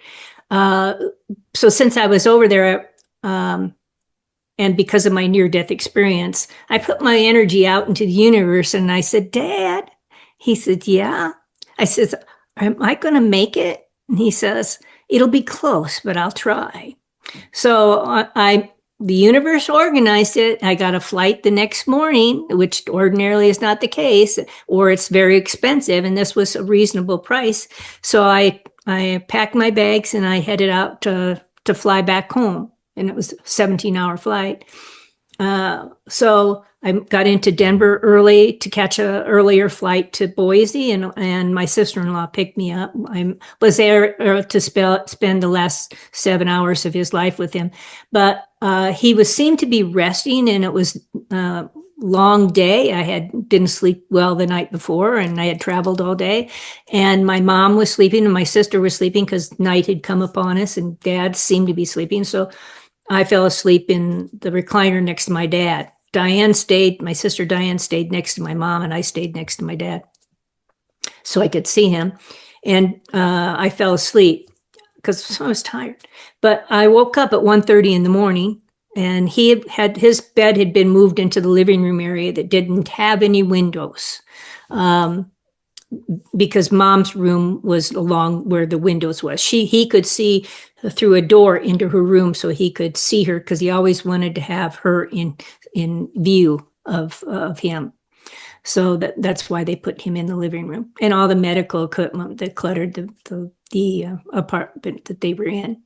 So since I was over there, and because of my near-death experience, I put my energy out into the universe, and I said, "Dad." He said, "Yeah." I says, "Am I going to make it?" And he says, "It'll be close, but I'll try." So the universe organized it. I got a flight the next morning, which ordinarily is not the case, or it's very expensive, and this was a reasonable price. So I packed my bags and I headed out to fly back home. And it was a 17-hour flight. So I got into Denver early to catch an earlier flight to Boise, and my sister-in-law picked me up. I was there to spend the last 7 hours of his life with him. But he seemed to be resting, and it was a long day. I didn't sleep well the night before, and I had traveled all day. And my mom was sleeping, and my sister was sleeping because night had come upon us, and Dad seemed to be sleeping. So I fell asleep in the recliner next to my dad. My sister Diane stayed next to my mom, and I stayed next to my dad so I could see him. And I fell asleep because I was tired. But I woke up at 1:30 in the morning, and his bed had been moved into the living room area that didn't have any windows. Because mom's room was along where the windows was. He could see through a door into her room, so he could see her because he always wanted to have her in view of him. So that's why they put him in the living room, and all the medical equipment that cluttered the apartment that they were in.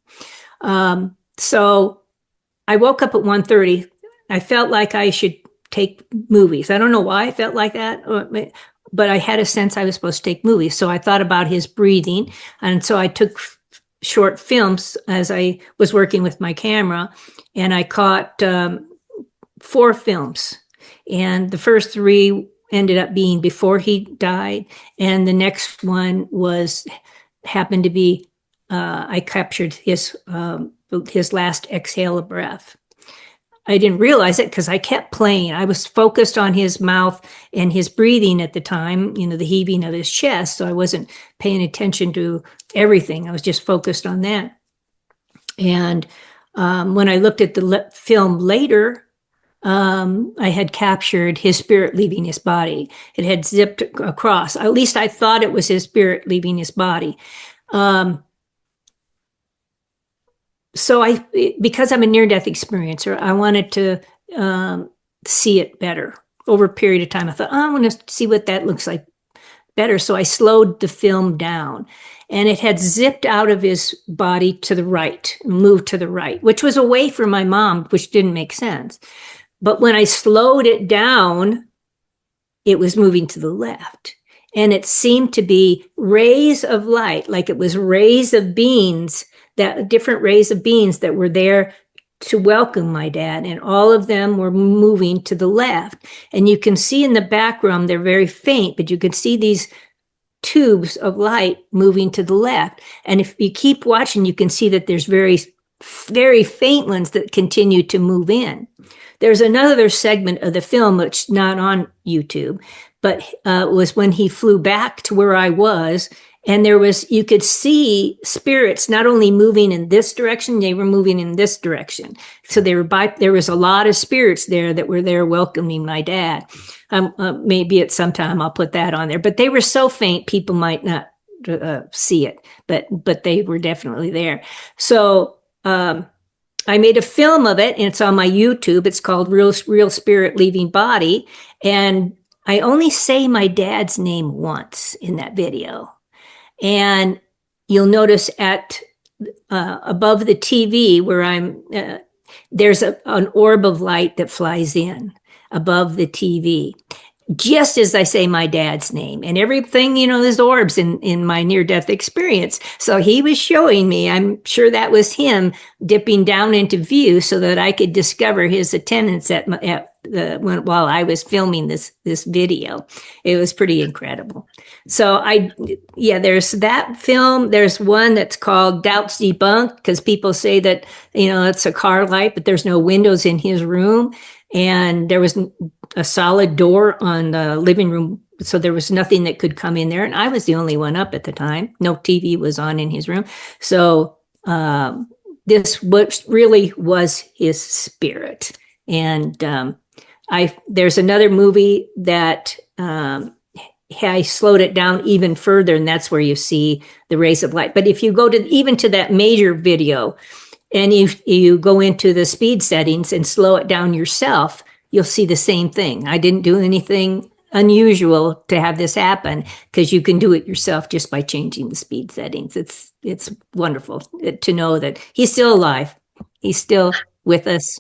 So I woke up at 1:30. I felt like I should take movies. I don't know why I felt like that, but I had a sense I was supposed to take movies. So I thought about his breathing. And so I took short films as I was working with my camera, and I caught 4 films. And the first 3 ended up being before he died. And the next one happened to be, I captured his last exhale of breath. I didn't realize it because I kept playing. I was focused on his mouth and his breathing at the time, the heaving of his chest. So I wasn't paying attention to everything. I was just focused on that. And when I looked at the film later, I had captured his spirit leaving his body. It had zipped across. At least I thought it was his spirit leaving his body. So because I'm a near-death experiencer, I wanted to see it better over a period of time. I thought, I want to see what that looks like better. So I slowed the film down, and it had zipped out of his body to the right, moved to the right, which was away from my mom, which didn't make sense. But when I slowed it down, it was moving to the left. And it seemed to be rays of light, like it was rays of beings, that different rays of beings that were there to welcome my dad. And all of them were moving to the left. And you can see in the background, they're very faint, but you can see these tubes of light moving to the left. And if you keep watching, you can see that there's very, very faint ones that continue to move in. There's another segment of the film, which is not on YouTube, but was when he flew back to where I was. And you could see spirits not only moving in this direction, they were moving in this direction. So there was a lot of spirits there that were there welcoming my dad. Maybe at some time I'll put that on there, but they were so faint, people might not see it, but they were definitely there. So, I made a film of it, and it's on my YouTube. It's called Real Spirit Leaving Body. And I only say my dad's name once in that video. And you'll notice at above the TV where there's an orb of light that flies in above the TV, just as I say my dad's name. And everything, there's orbs in my near-death experience. So he was showing me, I'm sure that was him dipping down into view so that I could discover his attendance while I was filming this video. It was pretty incredible. So there's that film. There's one that's called Doubts Debunked, because people say that, it's a car light, but there's no windows in his room. And there was a solid door on the living room, so there was nothing that could come in there. And I was the only one up at the time. No TV was on in his room. So this really was his spirit. And there's another movie that I slowed it down even further, and that's where you see the rays of light. But if you go to that major video, and if you go into the speed settings and slow it down yourself, you'll see the same thing. I didn't do anything unusual to have this happen, because you can do it yourself just by changing the speed settings. It's wonderful to know that he's still alive. He's still with us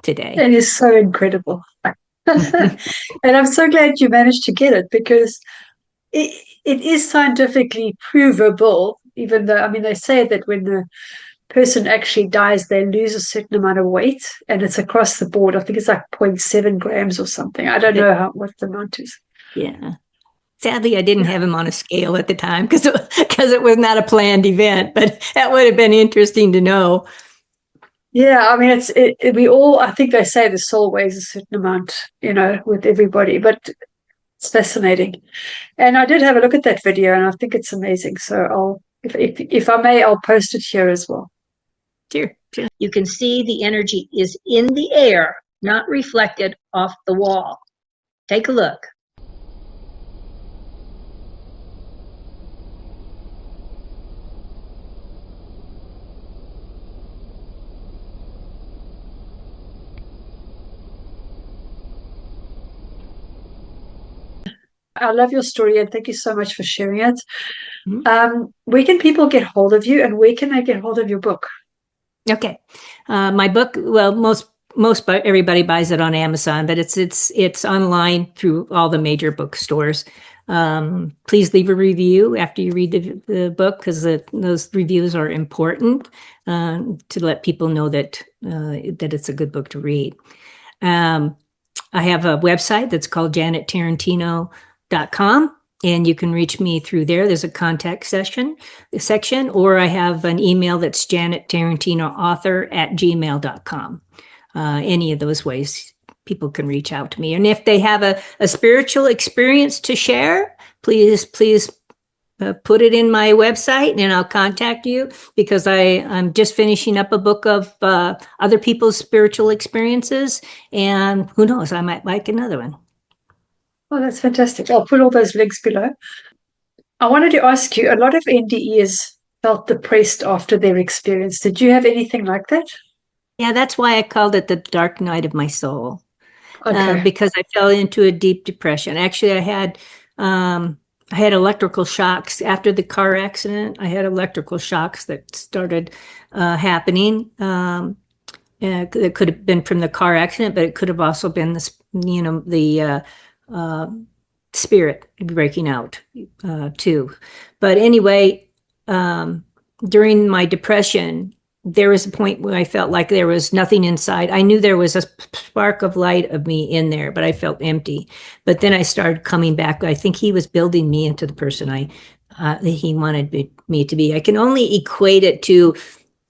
today. It is so incredible. And I'm so glad you managed to get it, because it is scientifically provable, even though, they say that when the person actually dies, they lose a certain amount of weight, and it's across the board. I think it's like 0.7 grams or something. I don't know what the amount is. Yeah. Sadly, I didn't have him on a scale at the time because it was not a planned event, but that would have been interesting to know. Yeah, we all, I think they say the soul weighs a certain amount, with everybody, but it's fascinating. And I did have a look at that video, and I think it's amazing. So if I may, I'll post it here as well. Sure. You can see the energy is in the air, not reflected off the wall. Take a look. I love your story, and thank you so much for sharing it. Mm-hmm. Where can people get hold of you, and where can they get hold of your book? Okay. My book, well, most everybody buys it on Amazon, but it's online through all the major bookstores. Please leave a review after you read the book, because those reviews are important to let people know that it's a good book to read. I have a website that's called janettarantino.com. And you can reach me through there. There's a contact section, or I have an email that's janettarantinoauthor@gmail.com. any of those ways, people can reach out to me. And if they have a spiritual experience to share, please put it in my website and I'll contact you, because I'm just finishing up a book of other people's spiritual experiences, and who knows, I might like another one. Oh, that's fantastic. I'll put all those links below. I wanted to ask you, a lot of NDEs felt depressed after their experience. Did you have anything like that? Yeah, that's why I called it the dark night of my soul, Okay. because I fell into a deep depression. Actually, I had electrical shocks after the car accident. I had electrical shocks that started happening. It could have been from the car accident, but it could have also been the spirit breaking out too. But anyway, during my depression, there was a point where I felt like there was nothing inside. I knew there was a spark of light of me in there, but I felt empty. But then I started coming back. I think he was building me into the person he wanted me to be. I can only equate it to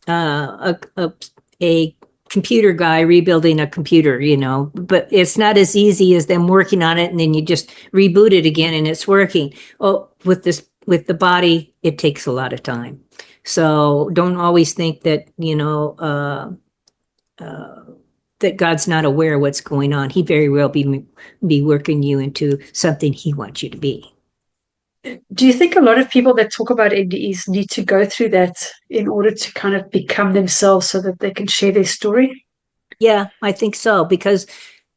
a computer guy rebuilding a computer, but it's not as easy as them working on it and then you just reboot it again and it's working. Oh, with the body, it takes a lot of time. So don't always think that, that God's not aware of what's going on. He very well be working you into something he wants you to be. Do you think a lot of people that talk about NDEs need to go through that in order to kind of become themselves so that they can share their story? Yeah, I think so, because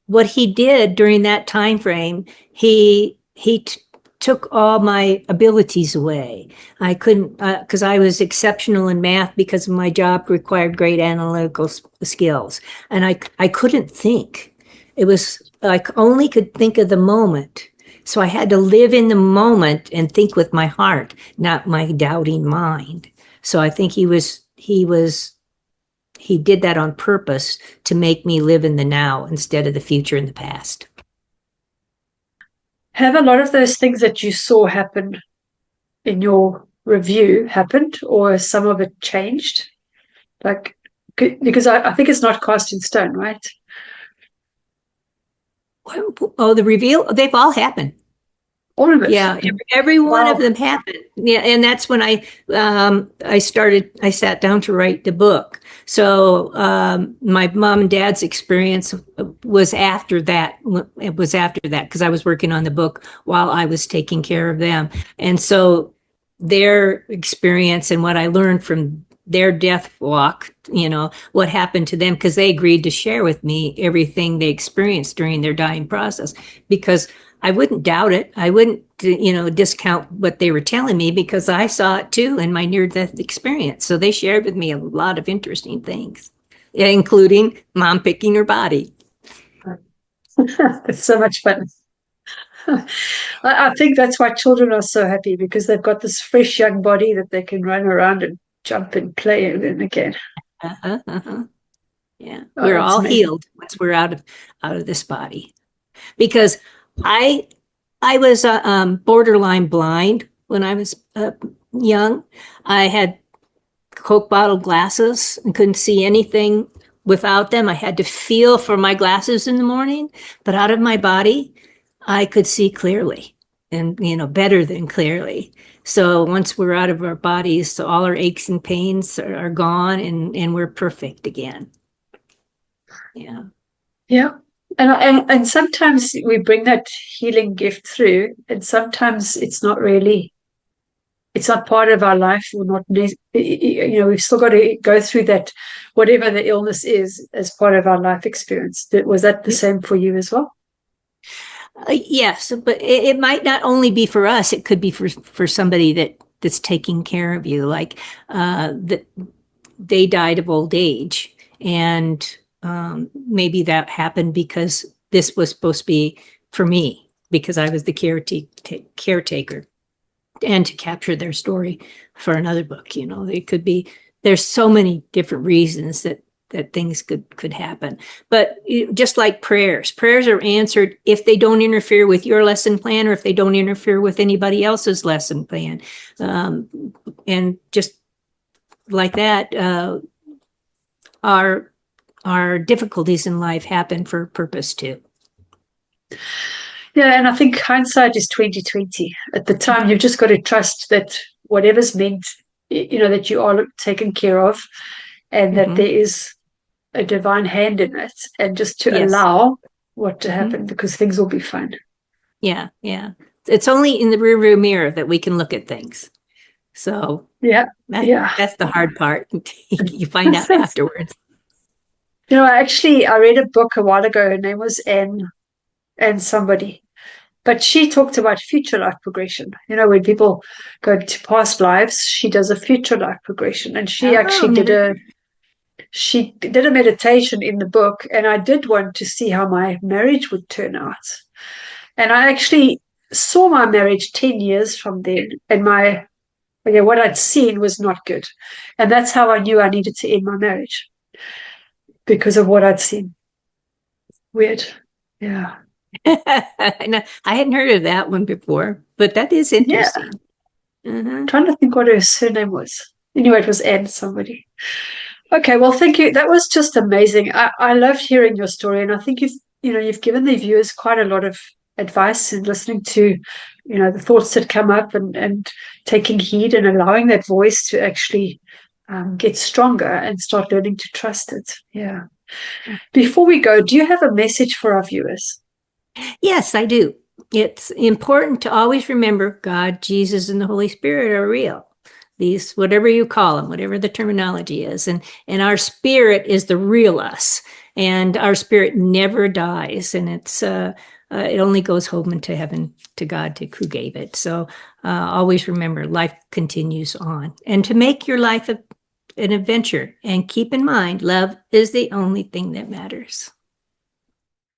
what he did during that time frame, he took all my abilities away. I couldn't, because I was exceptional in math because my job required great analytical skills, and I couldn't think. It was I only could think of the moment. So I had to live in the moment and think with my heart, not my doubting mind. So I think he did that on purpose to make me live in the now instead of the future and the past. Have a lot of those things that you saw happen in your review happened, or some of it changed? Like, because I think it's not cast in stone, right? Oh, the reveal, they've all happened. All of it. Yeah, every one of Wow. them happened. Yeah, and that's when I sat down to write the book. So my mom and dad's experience was after that. It was after that because I was working on the book while I was taking care of them. And so their experience and what I learned from their death walk, what happened to them, because they agreed to share with me everything they experienced during their dying process, because I wouldn't doubt it. I wouldn't, discount what they were telling me, because I saw it too in my near-death experience. So they shared with me a lot of interesting things, including mom picking her body. It's so much fun. I think that's why children are so happy, because they've got this fresh young body that they can run around and jump and play in again. Uh-huh, uh-huh. Yeah, Oh, we're that's all amazing. healed once we're out of this body, because I I was borderline blind when I was young. I had Coke bottle glasses and couldn't see anything without them. I had to feel for my glasses in the morning, but out of my body, I could see clearly, and better than clearly. So once we're out of our bodies, so all our aches and pains are gone, and we're perfect again. Yeah. Yeah. And sometimes we bring that healing gift through, and sometimes it's not part of our life, or not, we've still got to go through that, whatever the illness is, as part of our life experience. Was that the same for you as well? Yes, but it might not only be for us. It could be for somebody that's taking care of you. Like that they died of old age, and maybe that happened because this was supposed to be for me, because I was the caretaker, and to capture their story for another book. It could be. There's so many different reasons that things could happen. But just like prayers are answered if they don't interfere with your lesson plan, or if they don't interfere with anybody else's lesson plan. And just like that, our our difficulties in life happen for a purpose too. Yeah, and I think hindsight is 2020. At the time, you've just got to trust that whatever's meant, that you are taken care of, and that there is a divine hand in it, and just to allow what to happen, because things will be fine. Yeah, yeah. It's only in the rearview mirror that we can look at things. So that's the hard part. You find out afterwards. I read a book a while ago. Her name was Anne somebody, but she talked about future life progression. When people go to past lives, she does a future life progression, and she did a meditation in the book, and I did want to see how my marriage would turn out. And I actually saw my marriage 10 years from then, and what I'd seen was not good. And that's how I knew I needed to end my marriage, because of what I'd seen. Weird. Yeah. I hadn't heard of that one before, but that is interesting. Yeah. I'm trying to think what her surname was. Anyway, it was Anne somebody. Okay, well, thank you. That was just amazing. I loved hearing your story, and I think you've given the viewers quite a lot of advice in listening to, the thoughts that come up, and taking heed and allowing that voice to actually get stronger and start learning to trust it. Yeah. Before we go, do you have a message for our viewers? Yes, I do. It's important to always remember God, Jesus, and the Holy Spirit are real. These, whatever you call them, whatever the terminology is, and our spirit is the real us, and our spirit never dies, and it only goes home into heaven to God, who gave it. So always remember, life continues on, and to make your life an adventure, and keep in mind, love is the only thing that matters.